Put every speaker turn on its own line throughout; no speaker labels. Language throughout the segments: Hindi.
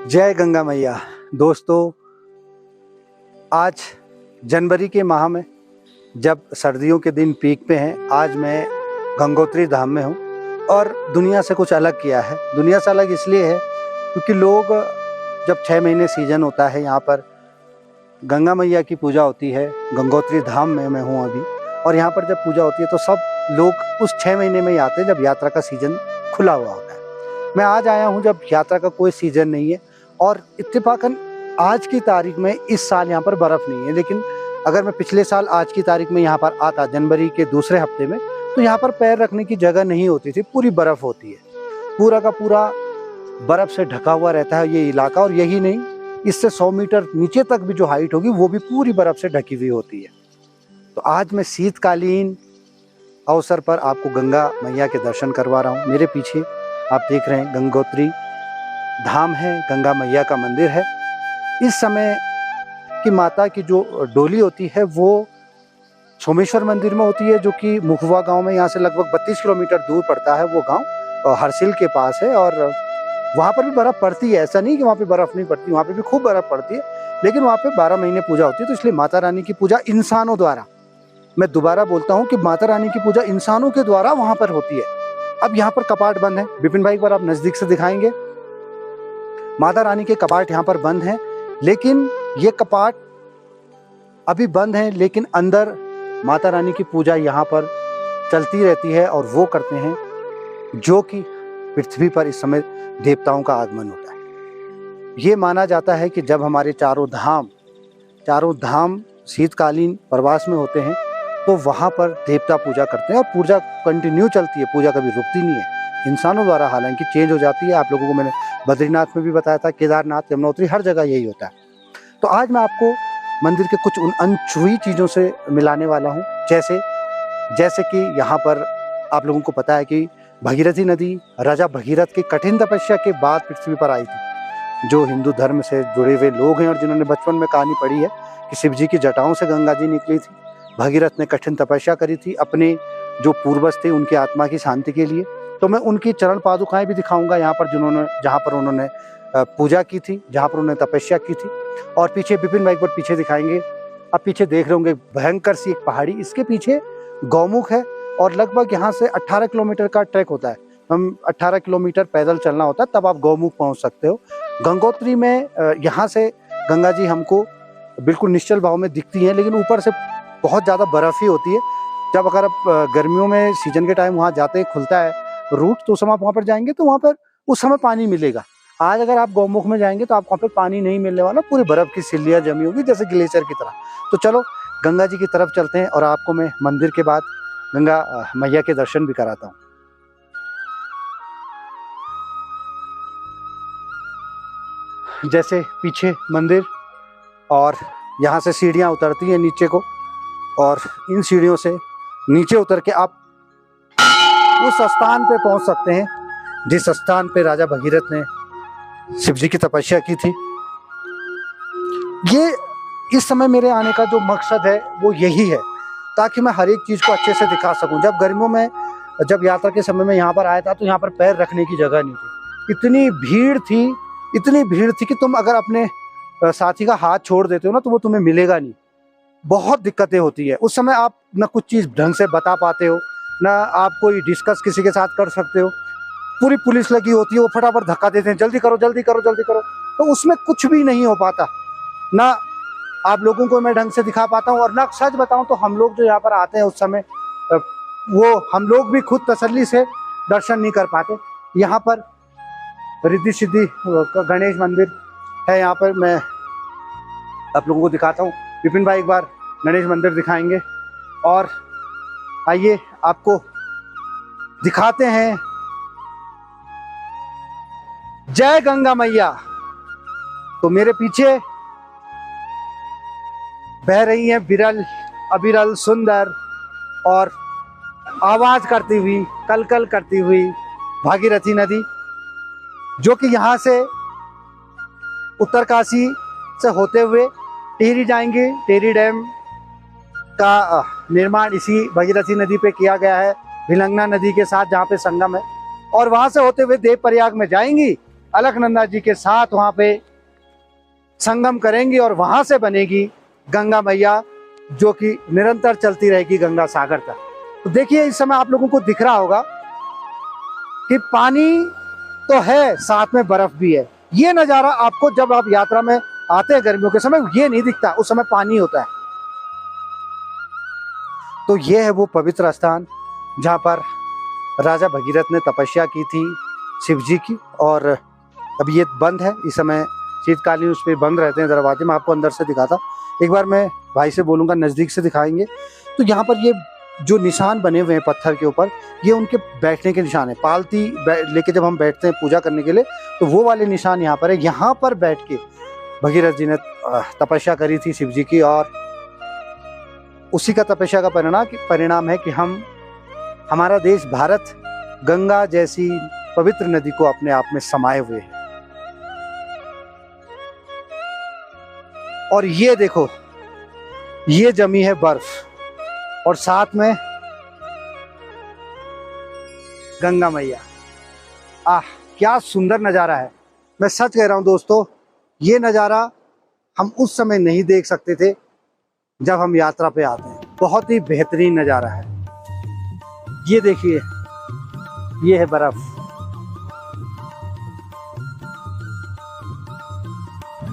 जय गंगा मैया। दोस्तों, आज जनवरी के माह में जब सर्दियों के दिन पीक पे हैं, आज मैं गंगोत्री धाम में हूँ और दुनिया से कुछ अलग किया है। दुनिया से अलग इसलिए है क्योंकि लोग जब 6 महीने सीजन होता है, यहाँ पर गंगा मैया की पूजा होती है। गंगोत्री धाम में मैं हूँ अभी, और यहाँ पर जब पूजा होती है तो सब लोग उस 6 महीने में ही आते हैं जब यात्रा का सीजन खुला हुआ होता है। मैं आज आया हूँ जब यात्रा का कोई सीजन नहीं है, और इत्तेफाकन आज की तारीख में इस साल यहाँ पर बर्फ़ नहीं है। लेकिन अगर मैं पिछले साल आज की तारीख में यहाँ पर आता, जनवरी के दूसरे हफ्ते में, तो यहाँ पर पैर रखने की जगह नहीं होती थी, पूरी बर्फ़ होती है। पूरा का पूरा बर्फ़ से ढका हुआ रहता है ये इलाका, और यही नहीं, इससे 100 मीटर नीचे तक भी जो हाइट होगी वो भी पूरी बर्फ़ से ढकी हुई होती है। तो आज मैं शीतकालीन अवसर पर आपको गंगा मैया के दर्शन करवा रहा हूँ। मेरे पीछे आप देख रहे हैं गंगोत्री धाम है, गंगा मैया का मंदिर है। इस समय की माता की जो डोली होती है वो सोमेश्वर मंदिर में होती है, जो कि मुखवा गांव में, यहाँ से लगभग 32 किलोमीटर दूर पड़ता है वो गांव, हरसिल के पास है। और वहाँ पर भी बर्फ़ पड़ती है, ऐसा नहीं कि वहाँ पे बर्फ़ नहीं पड़ती, वहाँ पे भी खूब बर्फ़ पड़ती है। लेकिन वहाँ पे 12 महीने पूजा होती है, तो इसलिए माता रानी की पूजा इंसानों द्वारा, मैं दोबारा बोलता हूँ कि माता रानी की पूजा इंसानों के द्वारा वहाँ पर होती है। अब यहाँ पर कपाट बंद है, विपिन भाई एक बार आप नज़दीक से दिखाएंगे। माता रानी के कपाट यहाँ पर बंद हैं, लेकिन ये कपाट अभी बंद हैं, लेकिन अंदर माता रानी की पूजा यहाँ पर चलती रहती है, और वो करते हैं जो कि पृथ्वी पर इस समय देवताओं का आगमन होता है। ये माना जाता है कि जब हमारे चारों धाम शीतकालीन प्रवास में होते हैं तो वहाँ पर देवता पूजा करते हैं, और पूजा कंटिन्यू चलती है, पूजा कभी रुकती नहीं है। इंसानों द्वारा हालांकि चेंज हो जाती है। आप लोगों को मैंने बद्रीनाथ में भी बताया था, केदारनाथ, यमुनोत्री, हर जगह यही होता है। तो आज मैं आपको मंदिर के कुछ उन अनछुई चीज़ों से मिलाने वाला हूँ। जैसे कि यहाँ पर आप लोगों को पता है कि भगीरथी नदी राजा भगीरथ की कठिन तपस्या के बाद पृथ्वी पर आई थी। जो हिंदू धर्म से जुड़े हुए लोग हैं और जिन्होंने बचपन में कहानी पढ़ी है कि शिव जी की जटाओं से गंगा जी निकली थी, भगीरथ ने कठिन तपस्या करी थी अपने जो पूर्वज थे उनकी आत्मा की शांति के लिए। तो मैं उनकी चरण पादुकाएं भी दिखाऊंगा यहाँ पर, जहाँ पर उन्होंने पूजा की थी, जहाँ पर उन्होंने तपस्या की थी। और पीछे विपिन भाई एक बार पीछे दिखाएंगे। आप पीछे देख रहे होंगे भयंकर सी एक पहाड़ी, इसके पीछे गौमुख है, और लगभग यहाँ से 18 किलोमीटर का ट्रैक होता है। हम 18 किलोमीटर पैदल चलना होता है, तब आप गौमुख पहुँच सकते हो। गंगोत्री में यहाँ से गंगा जी हमको बिल्कुल निश्चल भाव में दिखती हैं, लेकिन ऊपर से बहुत ज़्यादा बर्फ़ ही होती है। जब अगर आप गर्मियों में सीजन के टाइम वहाँ जाते खुलता है रूट, तो उस समय आप वहाँ पर जाएंगे तो वहाँ पर उस समय पानी मिलेगा। आज अगर आप गौमुख में जाएंगे तो आपको वहाँ पे पानी नहीं मिलने वाला, पूरी बर्फ़ की सिल्लियाँ जमी होगी जैसे ग्लेशियर की तरह। तो चलो गंगा जी की तरफ चलते हैं, और आपको मैं मंदिर के बाद गंगा मैया के दर्शन भी कराता हूँ। जैसे पीछे मंदिर, और यहाँ से सीढ़ियाँ उतरती हैं नीचे को, और इन सीढ़ियों से नीचे उतर के आप उस स्थान पे पहुँच सकते हैं जिस स्थान पे राजा भगीरथ ने शिव जी की तपस्या की थी। ये इस समय मेरे आने का जो मकसद है वो यही है, ताकि मैं हर एक चीज़ को अच्छे से दिखा सकूं। जब गर्मियों में, जब यात्रा के समय में यहाँ पर आया था तो यहाँ पर पैर रखने की जगह नहीं थी। इतनी भीड़ थी कि तुम अगर अपने साथी का हाथ छोड़ देते हो ना तो वो तुम्हें मिलेगा नहीं। बहुत दिक्कतें होती है उस समय। आप ना कुछ चीज़ ढंग से बता पाते हो, ना आप कोई डिस्कस किसी के साथ कर सकते हो। पूरी पुलिस लगी होती है, वो फटाफट धक्का देते हैं, जल्दी करो जल्दी करो जल्दी करो। तो उसमें कुछ भी नहीं हो पाता, ना आप लोगों को मैं ढंग से दिखा पाता हूँ, और ना सच बताऊँ तो हम लोग जो यहाँ पर आते हैं उस समय वो हम लोग भी खुद तसल्ली से दर्शन नहीं कर पाते। यहाँ पर रिद्धि सिद्धि का गणेश मंदिर है, यहाँ पर मैं आप लोगों को दिखाता हूँ। विपिन भाई एक बार गणेश मंदिर दिखाएंगे, और आइए आपको दिखाते हैं। जय गंगा मैया। तो मेरे पीछे बह रही है विरल अविरल सुंदर और आवाज करती हुई, कलकल करती हुई भागीरथी नदी, जो कि यहाँ से उत्तरकाशी से होते हुए टिहरी जाएंगे। टिहरी डैम का निर्माण इसी भागीरथी नदी पे किया गया है, भिलंगना नदी के साथ जहाँ पे संगम है, और वहाँ से होते हुए देवप्रयाग में जाएंगी। अलकनंदा जी के साथ वहां पे संगम करेंगी और वहां से बनेगी गंगा मैया, जो कि निरंतर चलती रहेगी गंगा सागर तक। तो देखिए इस समय आप लोगों को दिख रहा होगा कि पानी तो है, साथ में बर्फ भी है। ये नज़ारा आपको जब आप यात्रा में आते हैं गर्मियों के समय ये नहीं दिखता, उस समय पानी होता है। तो ये है वो पवित्र स्थान जहाँ पर राजा भगीरथ ने तपस्या की थी शिव जी की, और अभी ये बंद है इस समय, शीतकालीन उस पर बंद रहते हैं दरवाजे। मैं आपको अंदर से दिखाता, एक बार मैं भाई से बोलूँगा नज़दीक से दिखाएंगे। तो यहाँ पर ये जो निशान बने हुए हैं पत्थर के ऊपर, ये उनके बैठने के निशान है। पालती लेके जब हम बैठते हैं पूजा करने के लिए तो वो वाले निशान यहाँ पर है। यहाँ पर बैठ के भगीरथ जी ने तपस्या करी थी शिव जी की, और उसी का तपस्या का परिणाम है कि हमारा देश भारत गंगा जैसी पवित्र नदी को अपने आप में समाये हुए है। और ये देखो, ये जमी है बर्फ और साथ में गंगा मैया। क्या सुंदर नज़ारा है। मैं सच कह रहा हूं दोस्तों, ये नज़ारा हम उस समय नहीं देख सकते थे जब हम यात्रा पे आते हैं। बहुत ही बेहतरीन नज़ारा है। ये देखिए, ये है बर्फ।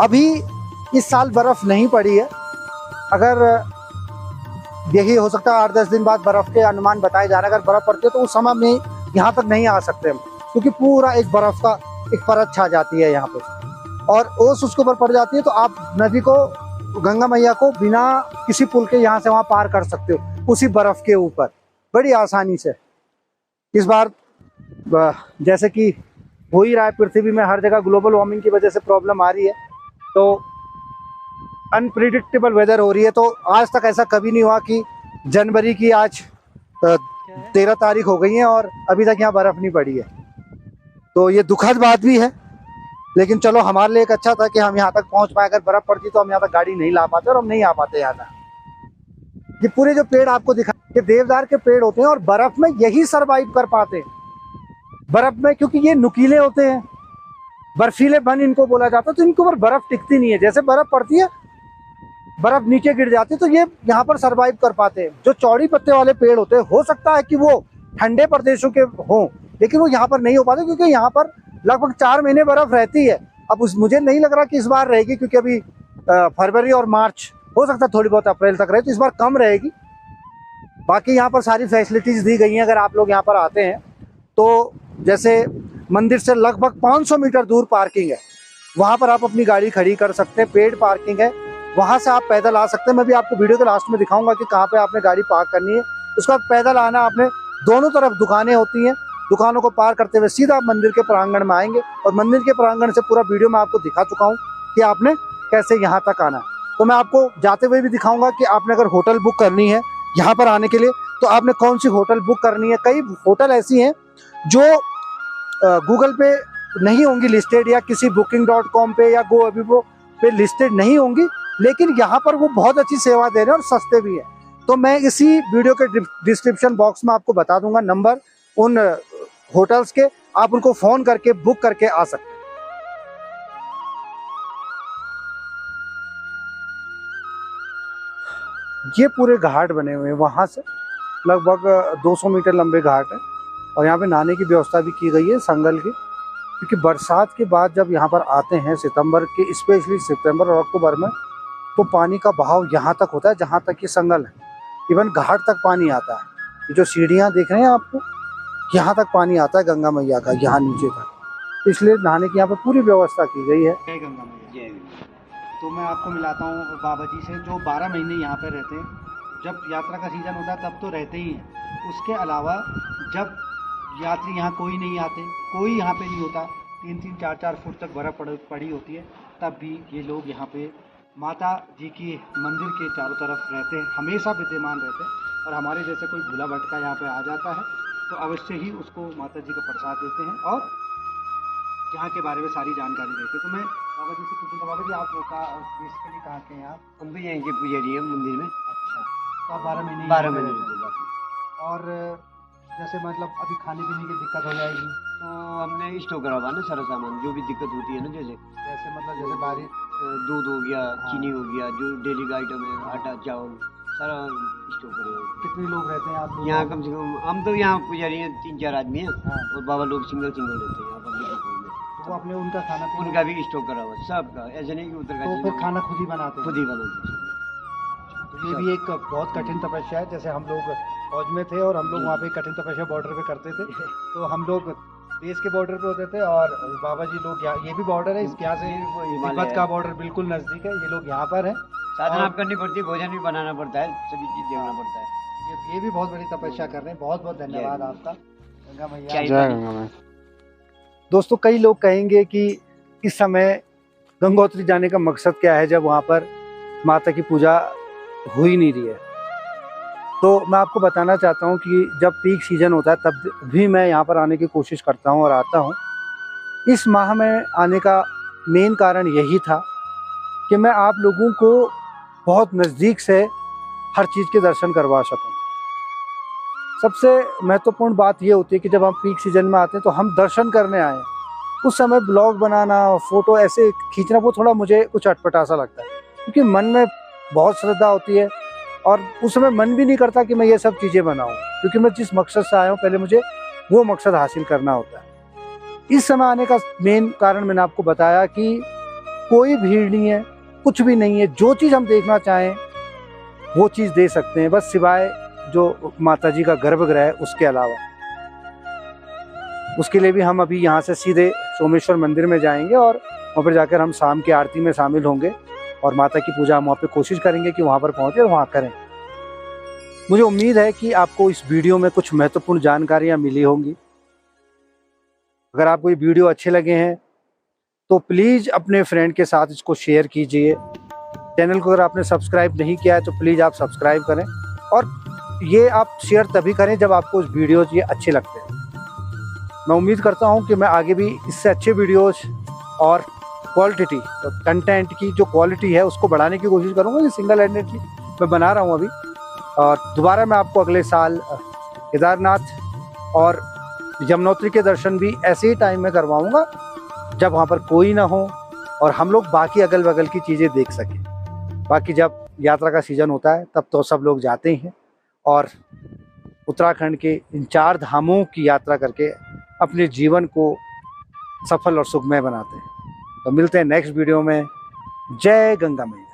अभी इस साल बर्फ नहीं पड़ी है, अगर यही हो सकता है 8-10 दिन बाद बर्फ के अनुमान बताए जा रहे हैं। अगर बर्फ पड़ती है तो उस समय में यहाँ तक नहीं आ सकते हम, क्योंकि पूरा एक बर्फ का एक परत छा जाती है यहाँ पे, और ओस उसके ऊपर पड़ जाती है। तो आप नदी को, गंगा मैया को बिना किसी पुल के यहाँ से वहाँ पार कर सकते हो उसी बर्फ के ऊपर बड़ी आसानी से। इस बार जैसे कि हो ही रहा है पृथ्वी में, हर जगह ग्लोबल वार्मिंग की वजह से प्रॉब्लम आ रही है, तो अनप्रिडिक्टेबल वेदर हो रही है। तो आज तक ऐसा कभी नहीं हुआ कि जनवरी की आज 13 तारीख हो गई है और अभी तक यहाँ बर्फ नहीं पड़ी है। तो ये दुखद बात भी है, लेकिन चलो हमारे लिए एक अच्छा था कि हम यहाँ तक पहुँच पाए। अगर बर्फ पड़ती तो हम यहाँ तक गाड़ी नहीं ला पाते और हम नहीं आ पाते यहाँ तक। ये पूरे जो पेड़ आपको दिखा, ये देवदार के पेड़ होते हैं और बर्फ में यही सरवाइव कर पाते हैं। बर्फ में क्योंकि ये नुकीले होते हैं, बर्फीले बन इनको बोला जाता है, तो इनके ऊपर बर्फ टिकती नहीं है। जैसे बर्फ पड़ती है, बर्फ नीचे गिर जाती है, तो ये यहाँ पर सरवाइव कर पाते हैं। जो चौड़ी पत्ते वाले पेड़ होते हैं, हो सकता है कि वो ठंडे प्रदेशों के हों, लेकिन वो यहाँ पर नहीं हो पाते, क्योंकि यहाँ पर लगभग 4 महीने बर्फ रहती है। अब मुझे नहीं लग रहा कि इस बार रहेगी, क्योंकि अभी फरवरी और मार्च, हो सकता है थोड़ी बहुत अप्रैल तक रहे, तो इस बार कम रहेगी। बाकी यहाँ पर सारी फैसिलिटीज़ दी गई हैं। अगर आप लोग यहाँ पर आते हैं तो जैसे मंदिर से लगभग 500 मीटर दूर पार्किंग है, वहाँ पर आप अपनी गाड़ी खड़ी कर सकते हैं। पेड पार्किंग है, वहाँ से आप पैदल आ सकते हैं। मैं भी आपको वीडियो के लास्ट में दिखाऊंगा कि कहाँ पे आपने गाड़ी पार्क करनी है। उसके बाद पैदल आना, आपने दोनों तरफ दुकानें होती हैं, दुकानों को पार करते हुए सीधा मंदिर के प्रांगण में आएंगे, और मंदिर के प्रांगण से पूरा वीडियो में आपको दिखा चुका हूँ कि आपने कैसे यहाँ तक आना है। तो मैं आपको जाते हुए भी दिखाऊंगा कि आपने अगर होटल बुक करनी है यहाँ पर आने के लिए, तो आपने कौन सी होटल बुक करनी है। कई होटल ऐसी हैं जो गूगल पे नहीं होंगी लिस्टेड, या किसी booking.com पे या GoAbibo पे लिस्टेड नहीं होंगी, लेकिन यहाँ पर वो बहुत अच्छी सेवा दे रहे हैं और सस्ते भी हैं। तो मैं इसी वीडियो के डिस्क्रिप्शन बॉक्स में आपको बता दूंगा नंबर उन होटल्स के, आप उनको फ़ोन करके बुक करके आ सकते हैं। ये पूरे घाट बने हुए हैं, वहाँ से लगभग 200 मीटर लंबे घाट है, और यहाँ पे नहाने की व्यवस्था भी की गई है संगल की, क्योंकि बरसात के बाद जब यहाँ पर आते हैं सितंबर के, स्पेशली सितंबर और अक्टूबर में, तो पानी का बहाव यहाँ तक होता है जहाँ तक ये संगल है। इवन घाट तक पानी आता है। ये जो सीढ़ियाँ देख रहे हैं आपको, यहाँ तक पानी आता है गंगा मैया का, यहाँ नीचे तक। इसलिए नहाने की यहाँ पर पूरी व्यवस्था की गई है।
जय गंगा मैया। तो मैं आपको मिलाता हूँ बाबा जी से, जो 12 महीने यहाँ पर रहते हैं। जब यात्रा का सीज़न होता है तब तो रहते ही हैं, उसके अलावा जब यात्री यहाँ कोई नहीं आते, कोई यहाँ पे नहीं होता, 3-3, 4-4 फुट तक बर्फ़ पड़ी होती है, तब भी ये लोग यहाँ पे माता जी की मंदिर के चारों तरफ रहते हैं, हमेशा विद्यमान रहते हैं। और हमारे जैसे कोई भूला भटका यहाँ पे आ जाता है तो अवश्य ही उसको माता जी का प्रसाद देते हैं और यहाँ के बारे में सारी जानकारी देते हैं। तो मैं बाबा जी से पूछूँगा, बाबा जी आप बेसिकली कहाँ के हैं आप?
हम भी यहीं के पुजारी हैं मंदिर में।
अच्छा, तो आप 12 महीने
12 महीने।
और जैसे मतलब अभी खाने पीने की दिक्कत हो जाएगी
तो हमने स्टॉक करा हुआ ना सारा सामान, जो भी दिक्कत होती है ना, जैसे
जैसे मतलब जैसे बारिश
दूध हो गया,
हाँ।
चीनी हो गया, जो डेली का आइटम है, आटा चावल सारा स्टॉक करे हुए हैं।
कितने लोग रहते हैं आप लोग
यहाँ कम से कम हम तो यहाँ पुजारी हैं 3-4 आदमी हैं,
हाँ।
और बाबा लोग सिंगल रहते हैं यहाँ पब्लिक में।
तो वो अपने उनका खाना पीना
उनका भी स्टॉक करा हुआ है, सबका, ऐसे नहीं कि
तो
उत्तरकाशी
फिर खाना खुद ही बनाते हैं
खुद ही बनाते हैं।
तो ये भी एक बहुत कठिन तपस्या है। जैसे हम लोग फौज में थे और हम लोग वहाँ पे कठिन तपस्या बॉर्डर पे करते थे, तो हम लोग देश के बॉर्डर पे होते थे और बाबा जी लोग यहाँ, ये भी बॉर्डर है इसके यहाँ से
वो हिमालय
तिब्बत
है।
का बॉर्डर बिल्कुल नज़दीक है, ये लोग यहाँ पर हैं।
साधना
और-
करनी पड़ती है, भोजन भी बनाना पड़ता है, सभी चीज देखना पड़ता है।
ये भी बहुत बड़ी तपस्या कर रहे हैं। बहुत बहुत धन्यवाद आपका गंगा मैया।
चाय
जय
पानी।
गंगा मैया।
दोस्तों, कई लोग कहेंगे कि इस समय गंगोत्री जाने का मकसद क्या है जब वहाँ पर माता की पूजा हो ही नहीं रही है। तो मैं आपको बताना चाहता हूँ कि जब पीक सीजन होता है तब भी मैं यहाँ पर आने की कोशिश करता हूँ और आता हूँ। इस माह में आने का मेन कारण यही था कि मैं आप लोगों को बहुत नज़दीक से हर चीज़ के दर्शन करवा सकूँ। सबसे महत्वपूर्ण बात ये होती है कि जब हम पीक सीजन में आते हैं तो हम दर्शन करने आए हैं। उस समय ब्लॉग बनाना, फ़ोटो ऐसे खींचना, वो थोड़ा मुझे कुछ अटपटा सा लगता है, क्योंकि मन में बहुत श्रद्धा होती है और उस समय मन भी नहीं करता कि मैं ये सब चीज़ें बनाऊं, क्योंकि मैं जिस मकसद से आया हूँ पहले मुझे वो मकसद हासिल करना होता है। इस समय आने का मेन कारण मैंने आपको बताया कि कोई भीड़ नहीं है, कुछ भी नहीं है, जो चीज़ हम देखना चाहें वो चीज़ दे सकते हैं, बस सिवाय जो माता जी का गर्भगृह है उसके अलावा। उसके लिए भी हम अभी यहाँ से सीधे सोमेश्वर मंदिर में जाएंगे और वहाँ पर जाकर हम शाम की आरती में शामिल होंगे और माता की पूजा हम वहाँ पे कोशिश करेंगे कि वहाँ पर पहुँचे और वहाँ करें। मुझे उम्मीद है कि आपको इस वीडियो में कुछ महत्वपूर्ण जानकारियाँ मिली होंगी। अगर आपको ये वीडियो अच्छे लगे हैं तो प्लीज़ अपने फ्रेंड के साथ इसको शेयर कीजिए। चैनल को अगर आपने सब्सक्राइब नहीं किया है तो प्लीज़ आप सब्सक्राइब करें, और ये आप शेयर तभी करें जब आपको इस वीडियोज़ ये अच्छे लगते हैं। मैं उम्मीद करता हूँ कि मैं आगे भी इससे अच्छे वीडियोज़ और क्वालिटी, तो कंटेंट की जो क्वालिटी है उसको बढ़ाने की कोशिश करूँगा। ये सिंगल हैंडेडली मैं बना रहा हूँ अभी, और दोबारा मैं आपको अगले साल केदारनाथ और यमुनोत्री के दर्शन भी ऐसे ही टाइम में करवाऊँगा जब वहाँ पर कोई ना हो और हम लोग बाकी अगल बगल की चीज़ें देख सकें। बाकी जब यात्रा का सीज़न होता है तब तो सब लोग जाते हैं और उत्तराखंड के इन 4 धामों की यात्रा करके अपने जीवन को सफल और सुखमय बनाते हैं। तो मिलते हैं नेक्स्ट वीडियो में। जय गंगा मैया।